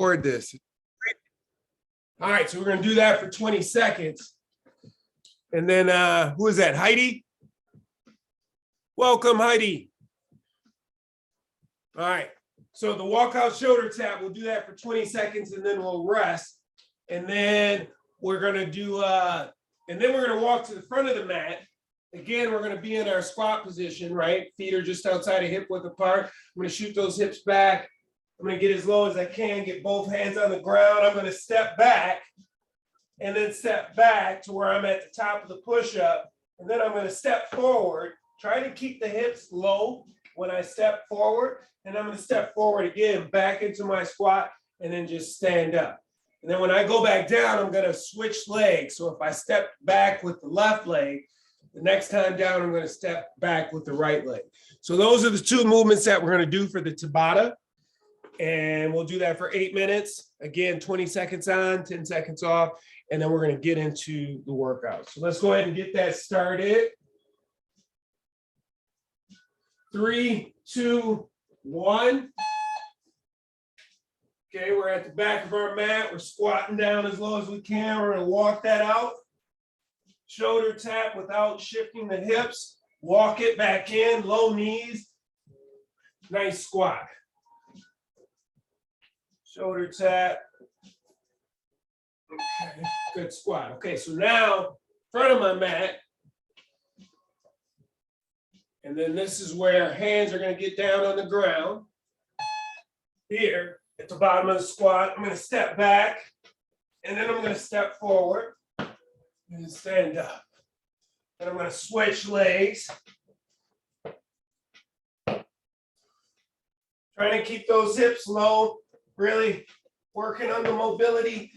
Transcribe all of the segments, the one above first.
record this. All right, so we're gonna do that for 20 seconds. And then who is that? Heidi? Welcome, Heidi. All right, so the walkout shoulder tap, we'll do that for 20 seconds and then we'll rest. And then we're gonna do, and then we're gonna walk to the front of the mat. Again, we're gonna be in our squat position, right? Feet are just outside of hip width apart. I'm gonna shoot those hips back. I'm gonna get as low as I can, get both hands on the ground. I'm gonna step back and then step back to where I'm at the top of the push-up. And then I'm gonna step forward, try to keep the hips low when I step forward. And I'm gonna step forward again, back into my squat, and then just stand up. And then when I go back down, I'm gonna switch legs. So if I step back with the left leg, the next time down, I'm gonna step back with the right leg. So those are the two movements that we're gonna do for the Tabata. And we'll do that for 8 minutes. Again, 20 seconds on, 10 seconds off, and then we're gonna get into the workout. So let's go ahead and get that started. 3, 2, 1. Okay, we're at the back of our mat. We're squatting down as low as we can. We're gonna walk that out. Shoulder tap without shifting the hips. Walk it back in, low knees. Nice squat. Shoulder tap. Okay, good squat. Okay, so now, front of my mat. And then this is where hands are gonna get down on the ground. Here, at the bottom of the squat, I'm gonna step back, and then I'm gonna step forward, and stand up. And I'm gonna switch legs. Trying to keep those hips low, really working on the mobility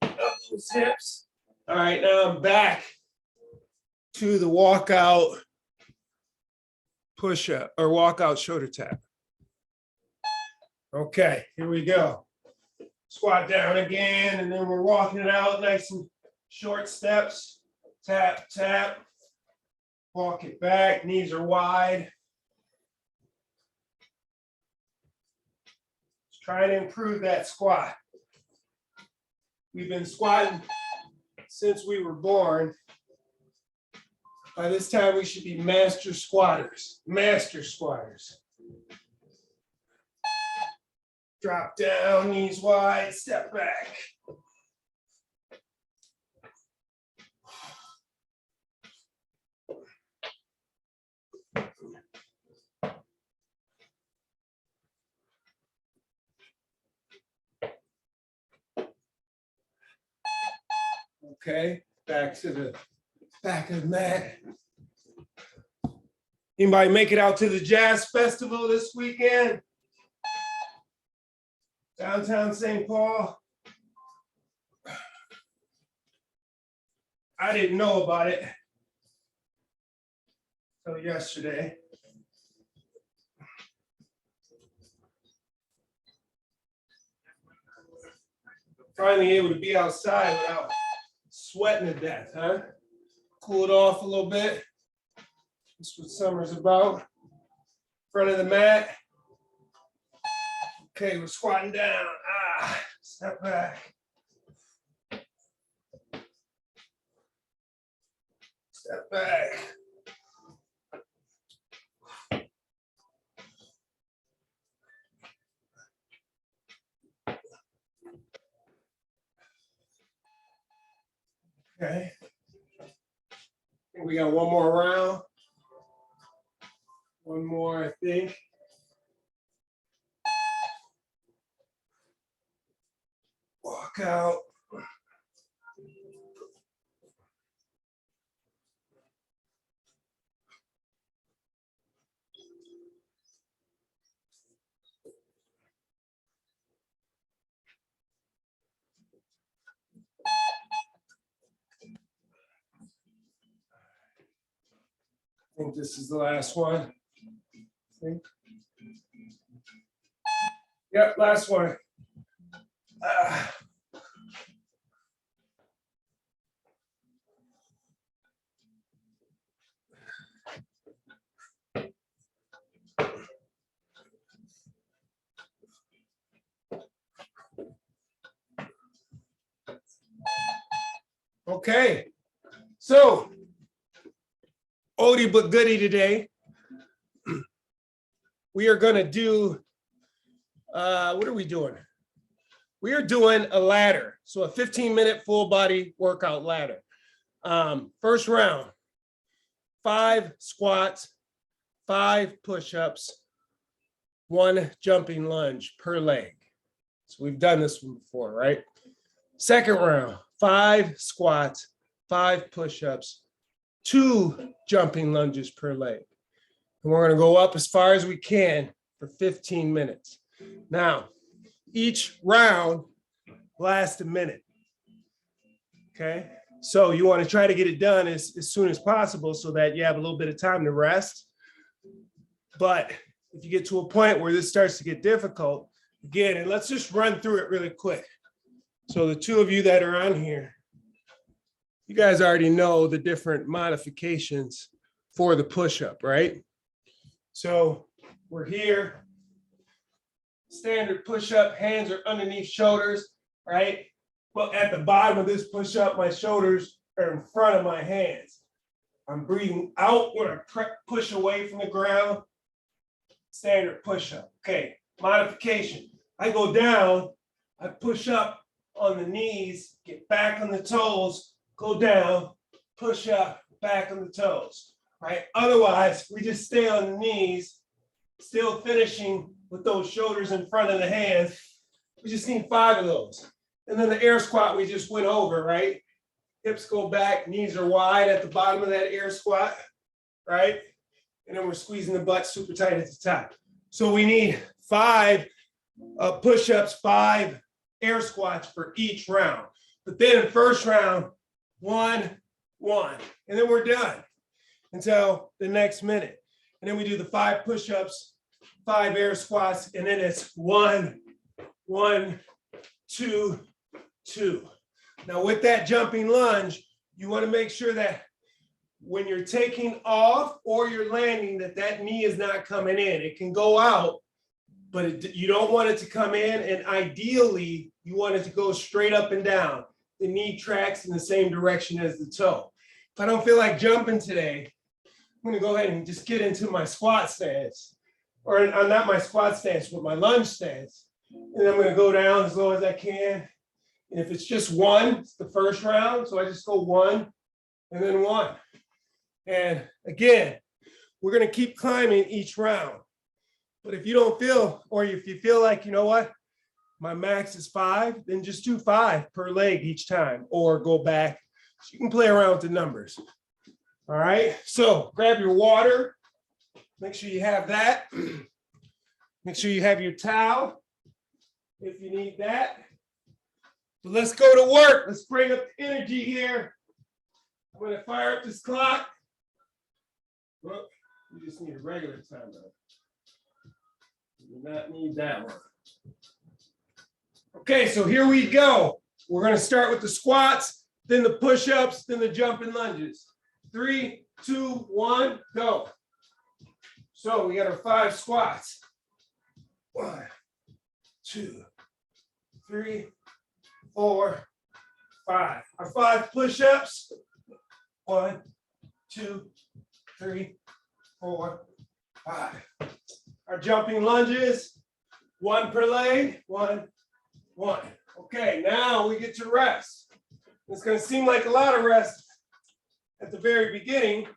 of those hips. All right, now I'm back to the walkout push-up or walkout shoulder tap. Okay, here we go. Squat down again, and then we're walking it out nice and short steps. Tap, tap. Walk it back, knees are wide. Just trying to improve that squat. We've been squatting since we were born. By this time, we should be master squatters. Master squatters. Drop down, knees wide, step back. Okay, back to the back of the mat. Anybody make it out to the Jazz Festival this weekend? Downtown St. Paul. I didn't know about it until yesterday. Finally able to be outside without sweating to death, huh? Cool it off a little bit. That's what summer's about. Front of the mat. Okay, we're squatting down. Step back. Step back. Okay. I think we got one more round. One more, I think. Walk out. I think this is the last one. Yep, last one. Okay, so oldie but goodie today. We are gonna do, what are we doing? We are doing a ladder. So a 15-minute full body workout ladder. First round, 5 squats, 5 push-ups, 1 jumping lunge per leg. So we've done this one before, right? Second round, 5 squats, 5 push-ups, 2 jumping lunges per leg. And we're going to go up as far as we can for 15 minutes. Now, each round lasts a minute. Okay, so you want to try to get it done as soon as possible so that you have a little bit of time to rest. But if you get to a point where this starts to get difficult, again, and let's just run through it really quick. So the two of you that are on here, you guys already know the different modifications for the push-up, right? So we're here, standard push-up, hands are underneath shoulders, right? But at the bottom of this push-up, my shoulders are in front of my hands. I'm breathing out when I push away from the ground. Standard push-up. Okay, modification. I go down, I push up on the knees, get back on the toes, go down, push up, back on the toes, right? Otherwise, we just stay on the knees, still finishing with those shoulders in front of the hands. We just need 5 of those. And then the air squat we just went over, right? Hips go back, knees are wide at the bottom of that air squat, right? And then we're squeezing the butt super tight at the top. So we need 5 push-ups, 5 air squats for each round. But then first round, 1, 1, and then we're done until the next minute. And then we do the 5 push-ups, 5 air squats, and then it's 1, 1, 2, 2. Now with that jumping lunge, you want to make sure that when you're taking off or you're landing, that knee is not coming in. It can go out, but you don't want it to come in. And ideally, you want it to go straight up and down. The knee tracks in the same direction as the toe. If I don't feel like jumping today, I'm going to go ahead and just get into my squat stance, or not my squat stance, but my lunge stance. And I'm going to go down as low as I can. And if it's just 1, it's the first round. So I just go 1 and then 1. And again, we're going to keep climbing each round. But if you don't feel, or if you feel like, you know what, my max is 5, then just do 5 per leg each time, or go back. So you can play around with the numbers. All right. So grab your water. Make sure you have that. Make sure you have your towel if you need that. So let's go to work. Let's bring up the energy here. I'm going to fire up this clock. Well, you just need a regular timer. You do not need that one. Okay, so here we go. We're going to start with the squats, then the push-ups, then the jumping lunges. 3, 2, 1, go. So we got our 5 squats. 1, 2, 3, 4, 5. Our 5 push-ups. 1, 2, 3, 4, 5. Our jumping lunges. 1 per leg. 1, 1. Okay, now we get to rest. It's going to seem like a lot of rest at the very beginning,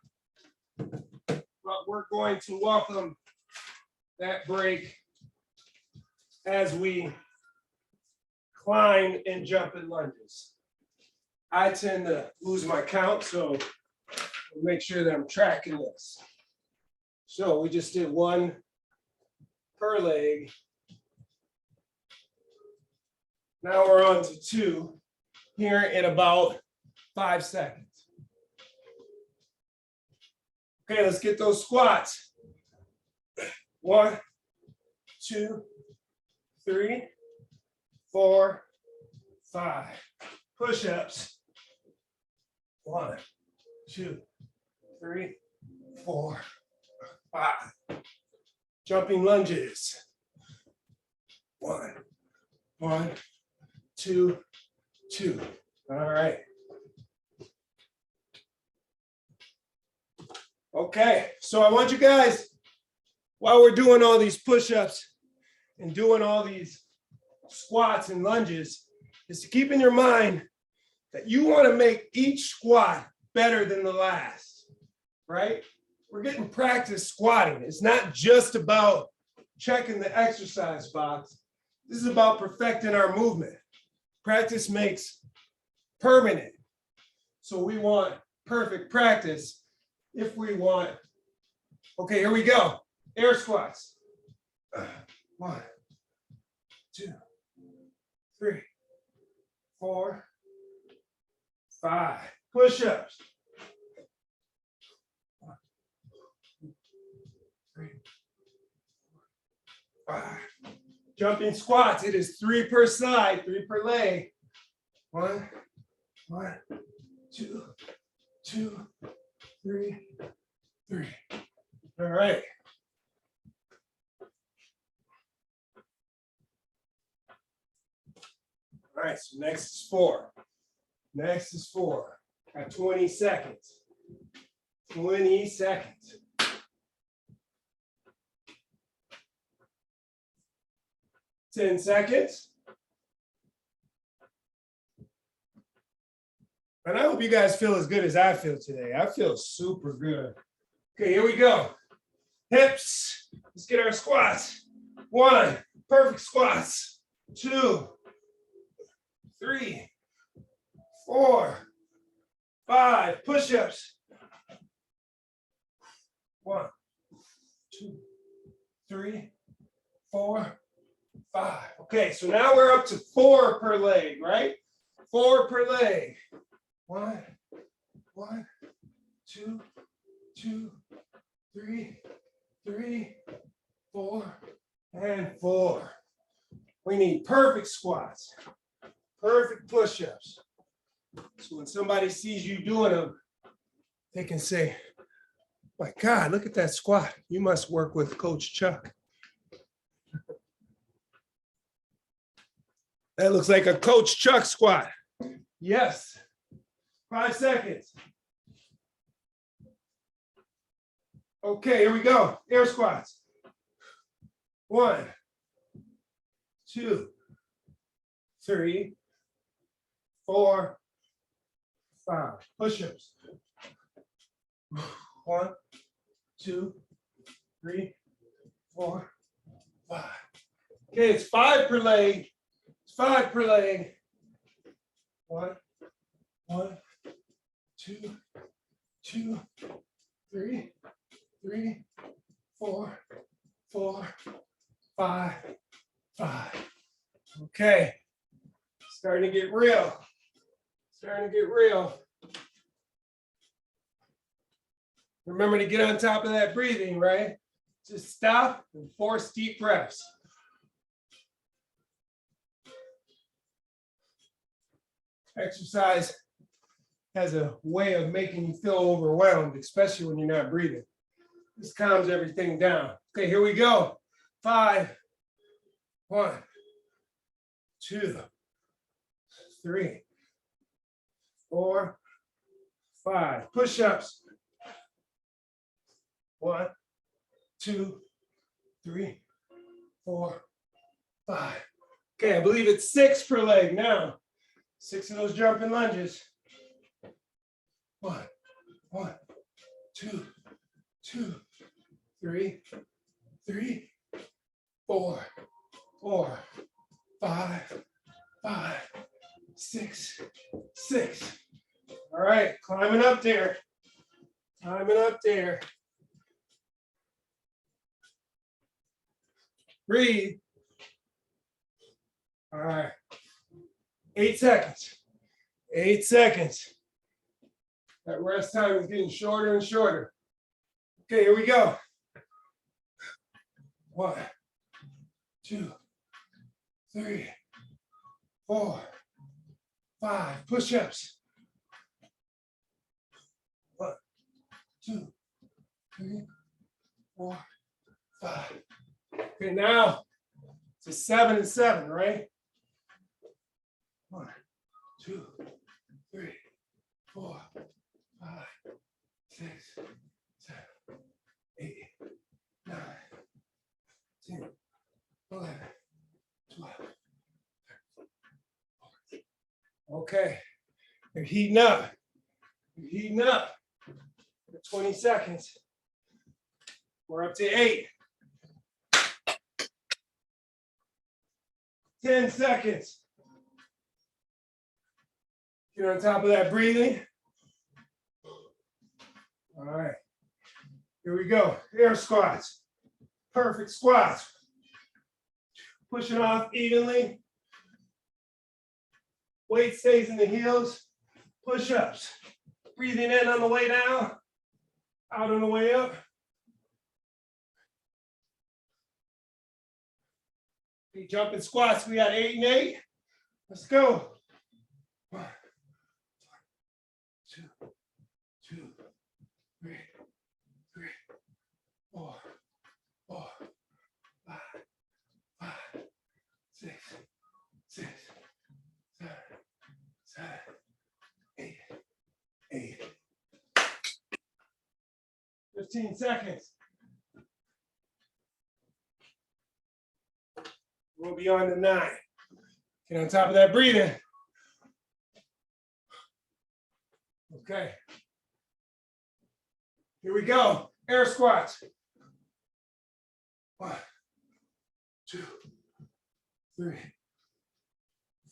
but we're going to welcome that break as we climb and jump in lunges. I tend to lose my count, so I'll make sure that I'm tracking this. So we just did 1 per leg. Now we're on to 2 here in about 5 seconds. Okay, let's get those squats. 1, 2, 3, 4, 5. Push-ups. 1, 2, 3, 4, 5. Jumping lunges. 1, 1, 2, 2. All right. Okay, so I want you guys, while we're doing all these push-ups and doing all these squats and lunges, is to keep in your mind that you want to make each squat better than the last, right? We're getting practice squatting. It's not just about checking the exercise box. This is about perfecting our movement. Practice makes permanent. So we want perfect practice if we want. Okay, here we go. Air squats. 1, 2, 3, 4, 5. Push-ups. 1, 2, 3, 4, 5. Jumping squats. It is 3 per side, 3 per leg. 1, 2, 2, 3, 3. All right. All right, so next is 4. Next is 4. Got 20 seconds. 20 seconds. 10 seconds. And I hope you guys feel as good as I feel today. I feel super good. Okay, here we go. Hips. Let's get our squats. 1, perfect squats. 2, 3, 4, 5. Push-ups. 1, 2, 3, 4, 5. Okay, so now we're up to 4 per leg, right? 4 per leg. 1, 2, 2, 3, 3, 4, and 4. We need perfect squats, perfect push-ups. So when somebody sees you doing them, they can say, my God, look at that squat. You must work with Coach Chuck. That looks like a Coach Chuck squat. Yes. 5 seconds. Okay, here we go. Air squats. 1, 2, 3, 4, 5. Push-ups. 1, 2, 3, 4, 5. Okay, it's 5 per leg. It's 5 per leg. 1, 2, 2, 3, 3, 4, 4, 5, 5. Okay, starting to get real. Starting to get real. Remember to get on top of that breathing, right? Just stop and force deep breaths. Exercise has a way of making you feel overwhelmed, especially when you're not breathing. This calms everything down. Okay, here we go. 5, 1, 2, 3, 4, 5. Push-ups. 1, 2, 3, 4, 5. Okay, I believe it's 6 per leg now. 6 of those jumping lunges. 1, 2, 2, 3, 3, 4, 4, 5, 5, 6, 6. All right, climbing up there. Climbing up there. Breathe. All right. 8 seconds. 8 seconds. That rest time is getting shorter and shorter. Okay, here we go. 1, 2, 3, 4, 5. Push-ups. 1, 2, 3, 4, 5. Okay, now it's a 7 and 7, right? 1, 2, 3, 4, 5, 6, 7. Okay, you're heating up. You're heating up. 20 seconds. We're up to 8. 10 seconds. Get on top of that breathing. All right. Here we go. Air squats. Perfect squats. Pushing off evenly. Weight stays in the heels. Push-ups. Breathing in on the way down. Out on the way up. Okay, jumping squats. We got 8 and 8. Let's go. 1, 2, 3, 4, 5, 6, 7, 8. 15 seconds. We'll be on to 9. Get on top of that breathing. Okay. Here we go. Air squats. 1, 2, 3,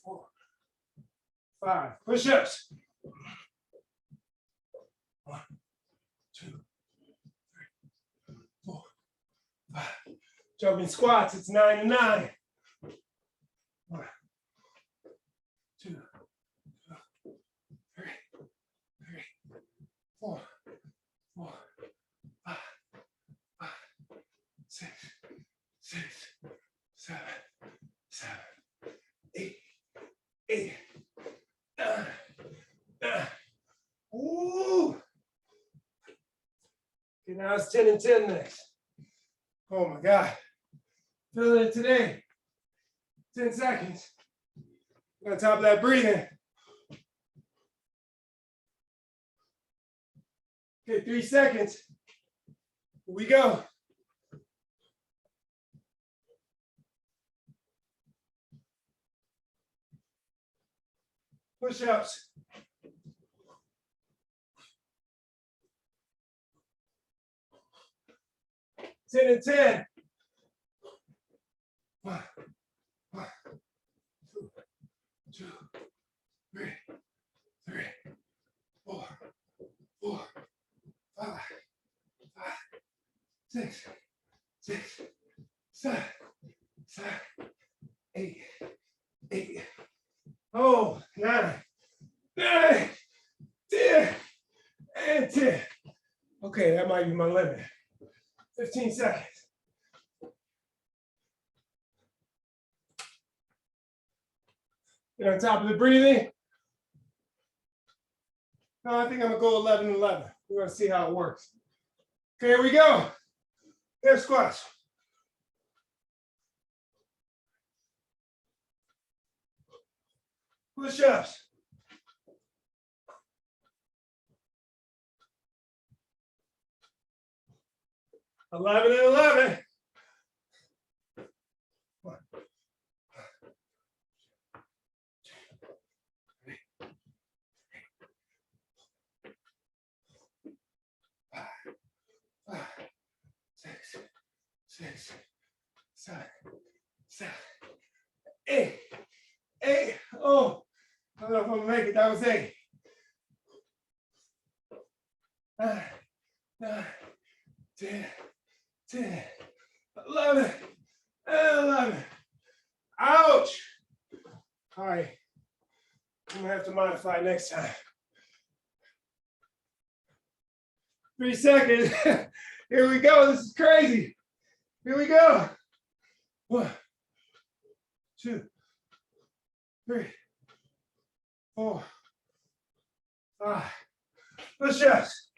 4, 5. Push-ups. 1, 2, 3, 4, 5. Jumping squats. It's 9 and 9. 1, 2, 3, 4, 5, 6, 7, 8, 9. Ooh. Okay, now it's 10 and 10 next. Oh my God. Feeling it today. 10 seconds. On top of that breathing. Okay, 3 seconds. Here we go. Push-ups. Ten and 10. 1, 2, 3, 4, 5, 6, 7, 8. Oh, 9, 10, and 10. Okay, that might be my limit. 15 seconds. Get on top of the breathing. No, I think I'm gonna go 11 and 11. We're gonna see how it works. Okay, here we go. Air squats. Push-ups. Eleven and 11. 1, 2, 3, 5, 6, 7, 8. Oh, I don't know if I'm gonna make it. That was 8. 9, 10, 11, and 11. Ouch. All right. I'm gonna have to modify next time. 3 seconds. Here we go. This is crazy. Here we go. 1, 2, 3, 4, 5. Push-ups.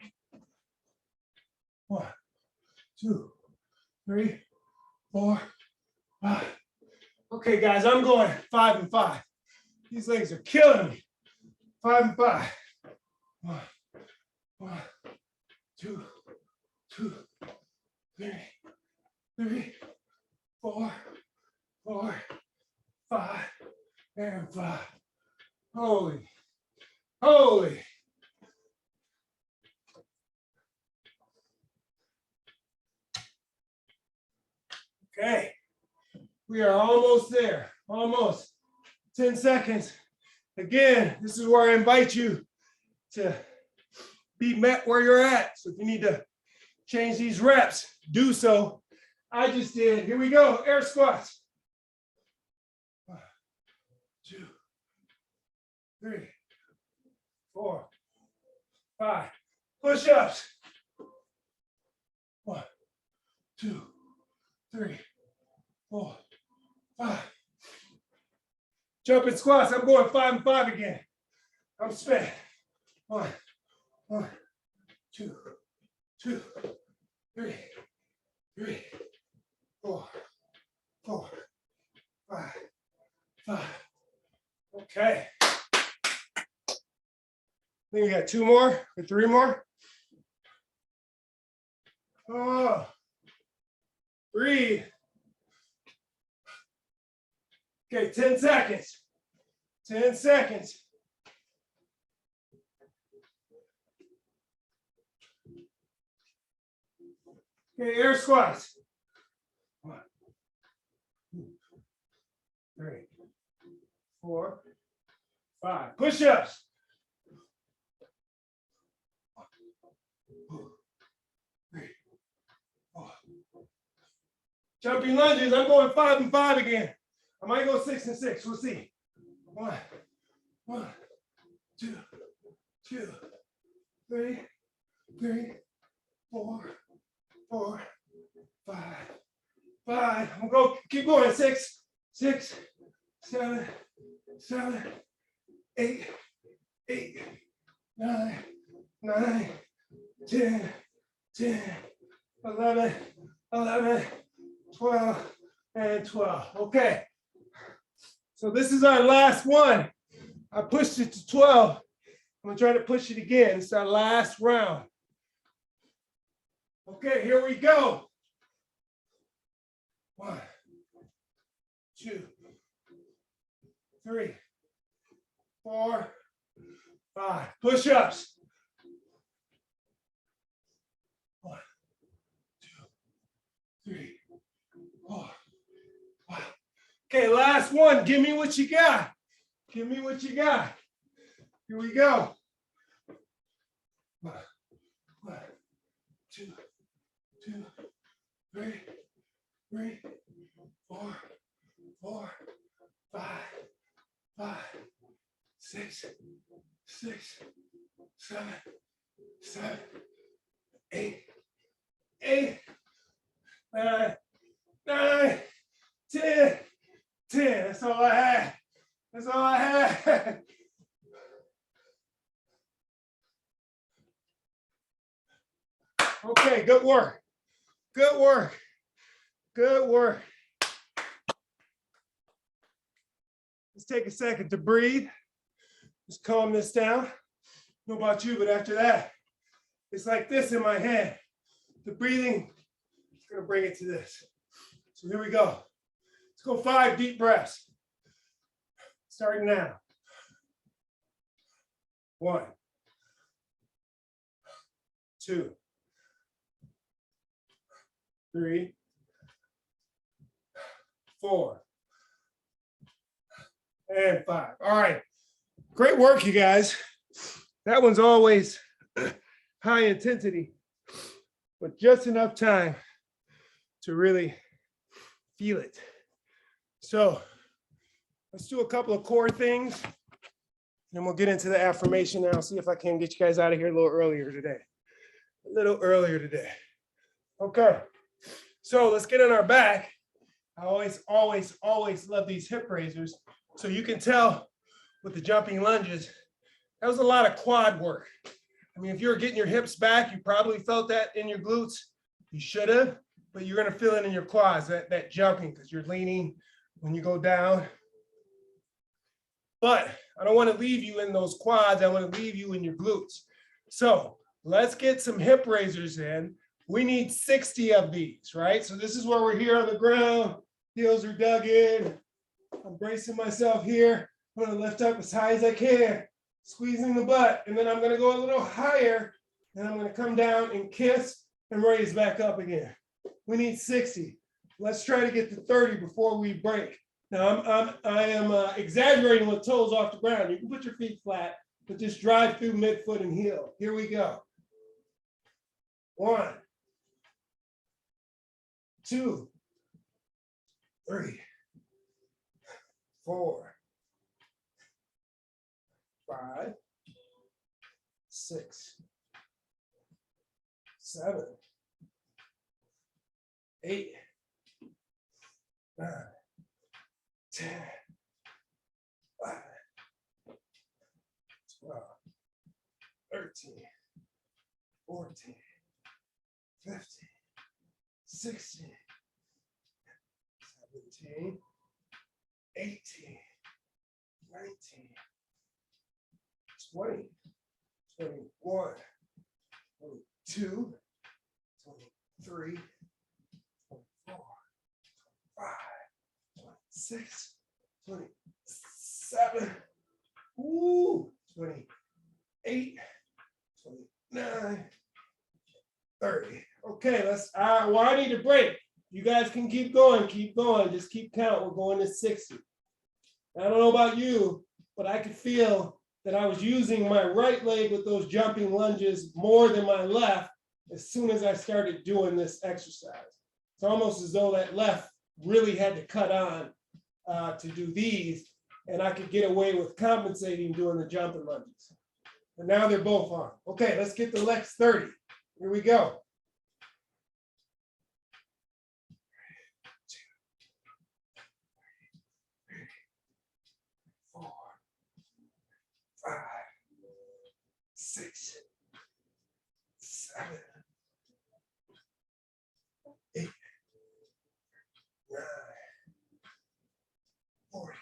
1, 2, 3, 4, 5. Okay, guys, I'm going 5 and 5. These legs are killing me. 5 and 5. 1, 2, 3, 4, 5, and 5. Holy, holy. Okay, we are almost there, almost 10 seconds. Again, this is where I invite you to be met where you're at. So if you need to change these reps, do so. I just did. Here we go, air squats. 1, 2, 3, 4, 5. Push-ups. 1, 2, 3, 4, 5. Jumping squats. I'm going 5 and 5 again. I'm spent. 1, 2, 3, 4, 5. Okay. I think we got 2 more or 3 more. Oh, breathe. Okay, 10 seconds. 10 seconds. Okay, air squats. 1, 2, 3, 4, 5. Push-ups. 1, 2, 3, 4. Jumping lunges. I'm going 5 and 5 again. I might go 6 and 6. We'll see. 1, 2, 3, 4, 5. I'm gonna go. Keep going. 6, 7, 8, 9, 10, 11, 12, and 12. Okay. So this is our last one. I pushed it to 12. I'm gonna try to push it again. It's our last round. Okay, here we go. 1, 2, 3, 4, 5. Push-ups. 1, 2, 3, 4, 5. Okay, last one. Give me what you got. Give me what you got. Here we go. 1, 2, 3, 4, 5, 6, 7, 8, 9, 10. That's all I had. That's all I had. Okay, good work. Good work. Good work. Let's take a second to breathe. Just calm this down. I don't know about you, but after that, it's like this in my head. The breathing is going to bring it to this. So here we go. Let's go 5 deep breaths. Starting now. 1, 2, 3, 4, and 5. All right. Great work, you guys. That one's always high intensity, but just enough time to really feel it. So let's do a couple of core things, and we'll get into the affirmation now. See if I can get you guys out of here a little earlier today. Okay. So let's get on our back. I always love these hip raisers. So you can tell with the jumping lunges, that was a lot of quad work. I mean, if you were getting your hips back, you probably felt that in your glutes. You should have, but you're going to feel it in your quads, that jumping, because you're leaning when you go down. But I don't want to leave you in those quads. I want to leave you in your glutes. So let's get some hip raisers in. We need 60 of these, right? So this is where we're here on the ground. Heels are dug in. I'm bracing myself here. I'm gonna lift up as high as I can, squeezing the butt, and then I'm gonna go a little higher, and I'm gonna come down and kiss and raise back up again. We need 60. Let's try to get to 30 before we break. Now I am exaggerating with toes off the ground. You can put your feet flat, but just drive through midfoot and heel. Here we go. 1, 2, 3, 4, 5, 6, 7, 8, 9, 10, 11, 12, 13, 14, 15, 16, 17, 18, 19, 20, 21, 22, 23, 24, 25, 26, 27, 28, 29, 30. Okay, let's, well, I need a break. You guys can keep going, just keep count. We're going to 60. I don't know about you, but I could feel that I was using my right leg with those jumping lunges more than my left as soon as I started doing this exercise. It's almost as though that left really had to cut on to do these, and I could get away with compensating doing the jumping lunges. And now they're both on. Okay, let's get the next 30. Here we go. 4, 5, 6, 7, 8, 9, 40,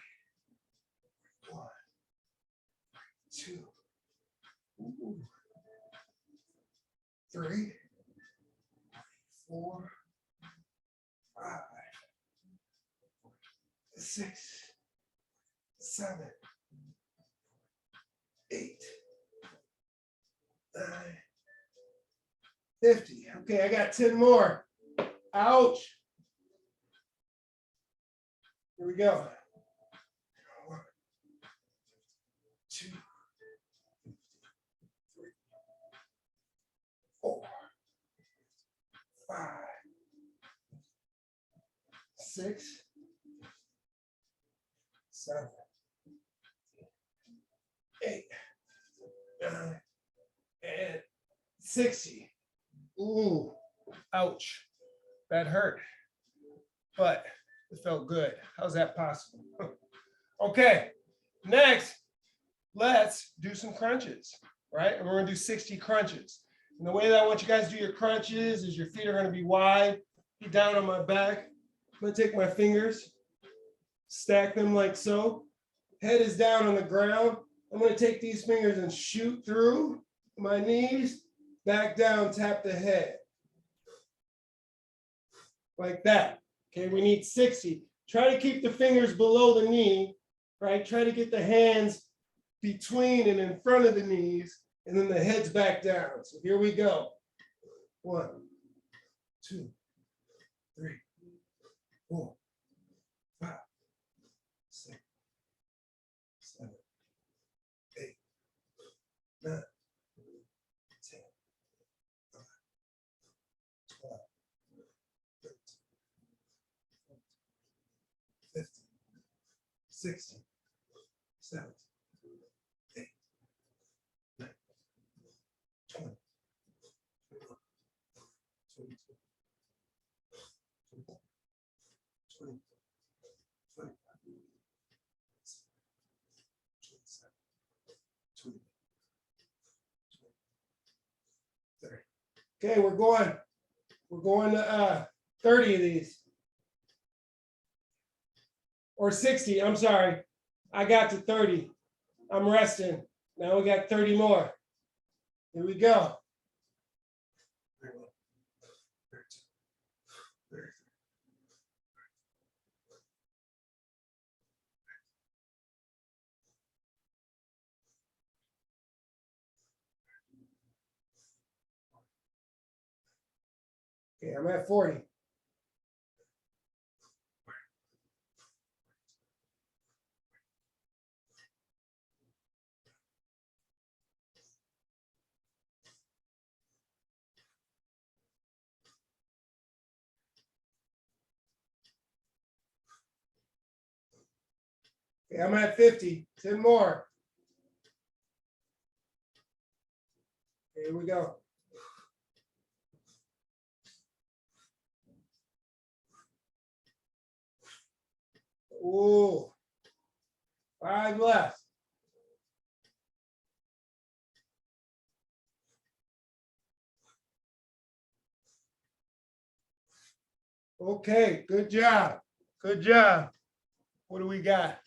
1, 2, 3, 4, 5, 6, 7, 8, 9, 50. Okay, I got 10 more. Ouch. Here we go. 1, 2, 3, 4, 5, 6, 7, 8, 9, and 60. Ooh, ouch. That hurt, but it felt good. How's that possible? Okay, next, let's do some crunches, right? And we're gonna do 60 crunches. And the way that I want you guys to do your crunches is your feet are gonna be wide, feet down on my back. I'm gonna take my fingers, stack them like so. Head is down on the ground. I'm gonna take these fingers and shoot through my knees, back down, tap the head. Like that. Okay, we need 60. Try to keep the fingers below the knee, right? Try to get the hands between and in front of the knees, and then the head's back down. So here we go. 1, 2, 3, 4, 5, 6, 7, 8, 9, 10, 11, 12, 13, 14, 15, 16, 17, 18, 19, 20, 21, 22, 23, 24, 25, 27, 28, 30. Okay, we're going to 30 of these. Or 60, I'm sorry. I got to 30. I'm resting. Now we got 30 more. Here we go. 31, 32, 33, 34, Okay, I'm at 40. Okay, I'm at 50. 10 more. Here we go. Ooh. 5 left. Okay, good job. Good job. What do we got?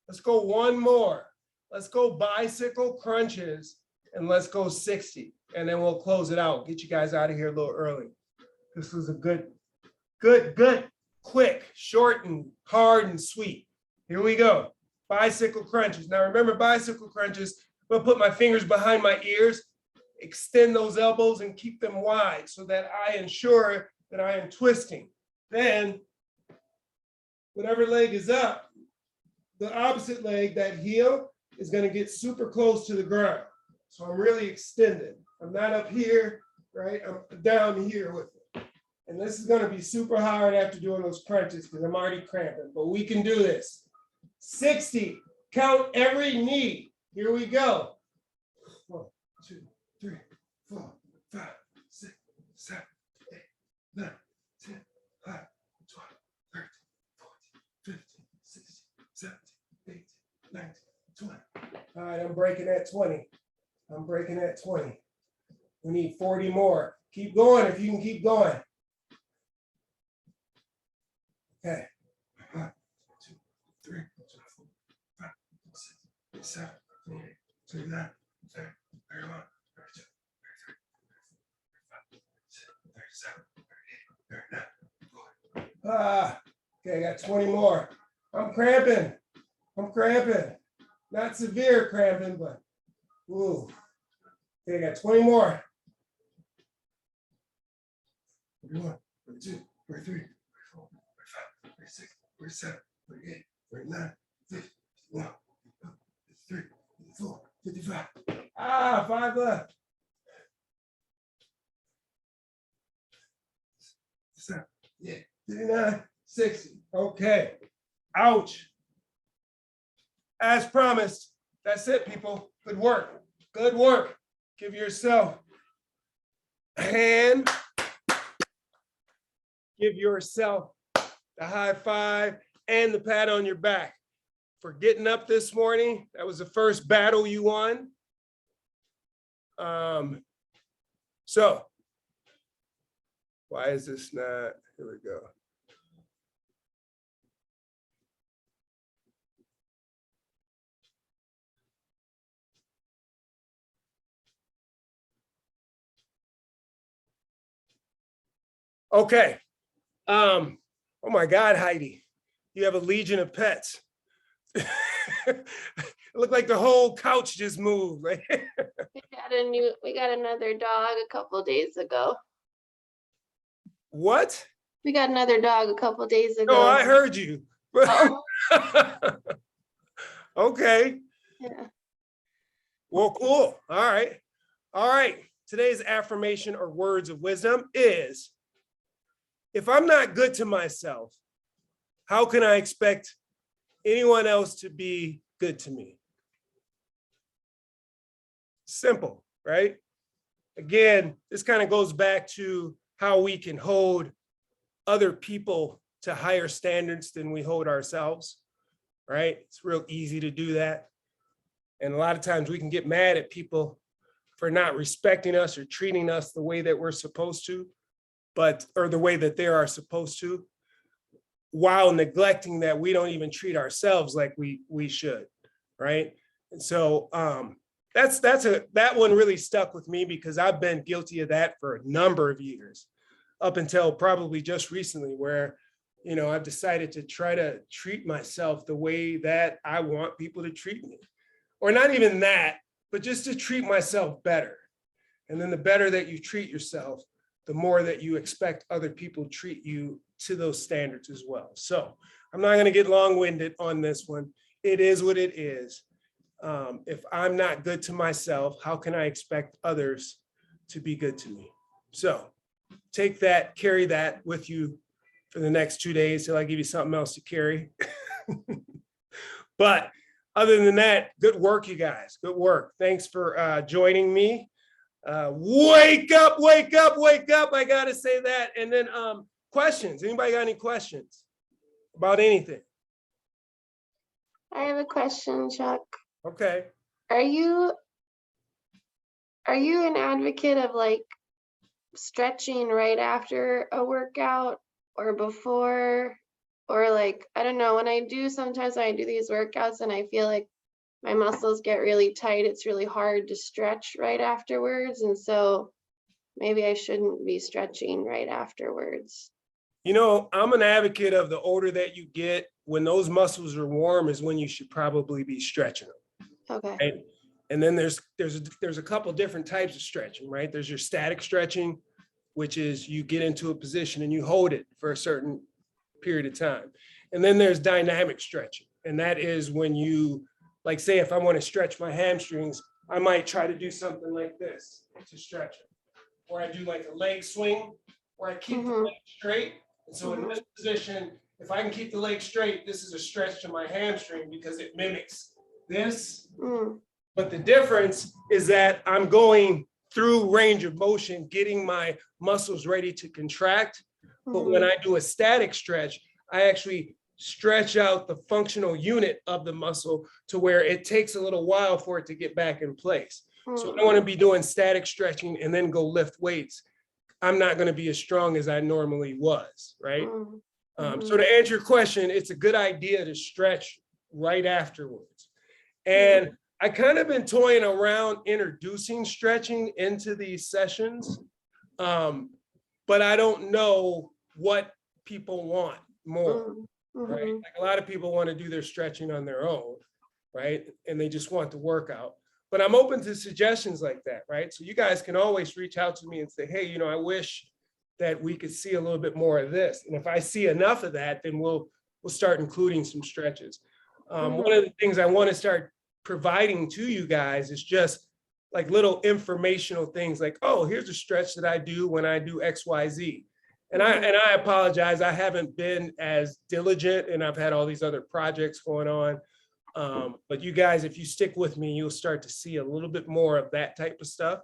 Let's go one more. Let's go bicycle crunches and let's go 60. And then we'll close it out. Get you guys out of here a little early. This was a good, quick, short and hard and sweet. Here we go. Bicycle crunches. Now remember bicycle crunches, I'm gonna put my fingers behind my ears, extend those elbows and keep them wide so that I ensure that I am twisting. Then whatever leg is up, the opposite leg, that heel, is going to get super close to the ground. So I'm really extended. I'm not up here, right? I'm down here with it. And this is going to be super hard after doing those crunches because I'm already cramping, but we can do this. 60, count every knee. Here we go. 1, 2, 3, 4, 5, 6, 7, 8, 9, 10, 11, 12, 13, 14, 15, 16, 17, 18, 19, 20. All right, I'm breaking at 20. I'm breaking at 20. We need 40 more. Keep going if you can keep going. Okay. 1, 2, 3, 4, 5, 6, 7, 8, 29, 30, 31, 32, 33, 34, 35, 37, 38, 39, 40. Okay, I got 20 more. I'm cramping. I'm cramping. Not severe cramping, but ooh. Okay, I got 20 more. 41, 42, 43, 44, 45, 46, 47, 48, 49, 50, 51, 53, 54, 55. 5 left. 7, 8, 59, 60. Okay. Ouch. As promised. That's it, people. Good work. Good work. Give yourself a hand. Give yourself the high five and the pat on your back for getting up this morning. That was the first battle you won. So why is this not? Here we go. Okay. Oh my God, Heidi, you have a legion of pets. It looked like the whole couch just moved. Right? We got another dog a couple days ago. What? We got another dog a couple days ago. Oh, I heard you. Oh. Okay. Yeah. Well, cool. All right. All right. Today's affirmation or words of wisdom is, if I'm not good to myself, how can I expect anyone else to be good to me? Simple, right? Again, this kind of goes back to how we can hold other people to higher standards than we hold ourselves, right? It's real easy to do that. And a lot of times we can get mad at people for not respecting us or treating us the way that we're supposed to, or the way that they are supposed to, while neglecting that we don't even treat ourselves like we should, right? And so that one really stuck with me because I've been guilty of that for a number of years, up until probably just recently, where I've decided to try to treat myself the way that I want people to treat me, or not even that, but just to treat myself better. And then the better that you treat yourself, the more that you expect other people treat you to those standards as well. So I'm not going to get long-winded on this one. It is what it is. If I'm not good to myself, how can I expect others to be good to me? So take that, carry that with you for the next 2 days till I give you something else to carry. But other than that, good work, you guys. Good work. Thanks for joining me. Wake up, wake up, wake up. I got to say that. And then questions. Anybody got any questions about anything? I have a question, Chuck. Okay. Are you an advocate of like stretching right after a workout or before? Or like, I don't know, sometimes when I do these workouts and I feel like my muscles get really tight, it's really hard to stretch right afterwards. And so maybe I shouldn't be stretching right afterwards. You know, I'm an advocate of the older that you get, when those muscles are warm is when you should probably be stretching them. Okay. Right? And then there's a couple different types of stretching, right? There's your static stretching, which is you get into a position and you hold it for a certain period of time. And then there's dynamic stretching. And that is when you, like, say, if I want to stretch my hamstrings, I might try to do something like this to stretch it. Or I do like a leg swing, where I keep the leg straight. And so in this position, if I can keep the leg straight, this is a stretch to my hamstring because it mimics this. But the difference is that I'm going through range of motion, getting my muscles ready to contract. But when I do a static stretch, I actually stretch out the functional unit of the muscle to where it takes a little while for it to get back in place. So I don't want to be doing static stretching and then go lift weights. I'm not going to be as strong as I normally was, right? So to answer your question, it's a good idea to stretch right afterwards. And I kind of been toying around introducing stretching into these sessions, but I don't know what people want more, right? Like a lot of people want to do their stretching on their own, right? And they just want the workout. But I'm open to suggestions like that, right? So you guys can always reach out to me and say, hey, you know, I wish that we could see a little bit more of this. And if I see enough of that, then we'll start including some stretches. One of the things I want to start providing to you guys is just like little informational things like, oh, here's a stretch that I do when I do XYZ. And I apologize, I haven't been as diligent and I've had all these other projects going on. But you guys, if you stick with me, you'll start to see a little bit more of that type of stuff.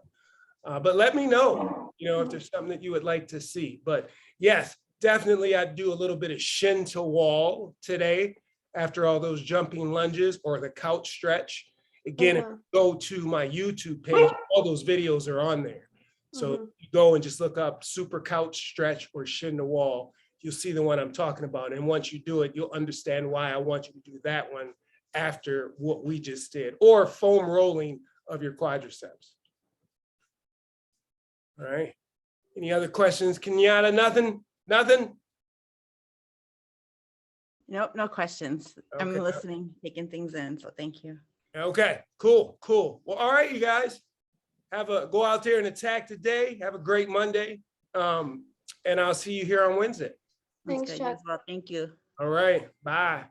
But let me know, you know, if there's something that you would like to see. But yes, definitely I'd do a little bit of shin to wall today after all those jumping lunges or the couch stretch. Again, if you go to my YouTube page, all those videos are on there. So you go and just look up super couch stretch or shin to wall. You'll see the one I'm talking about. And once you do it, you'll understand why I want you to do that one after what we just did, or foam rolling of your quadriceps. All right. Any other questions? Kenyatta, nothing? Nothing? Nope, no questions. I'm Okay. listening, taking things in, so thank you. Okay, cool. Well, all right, you guys. Go out there and attack today. Have a great Monday. And I'll see you here on Wednesday. Thanks, That's good. You Chuck. as well. Thank you. All right, bye.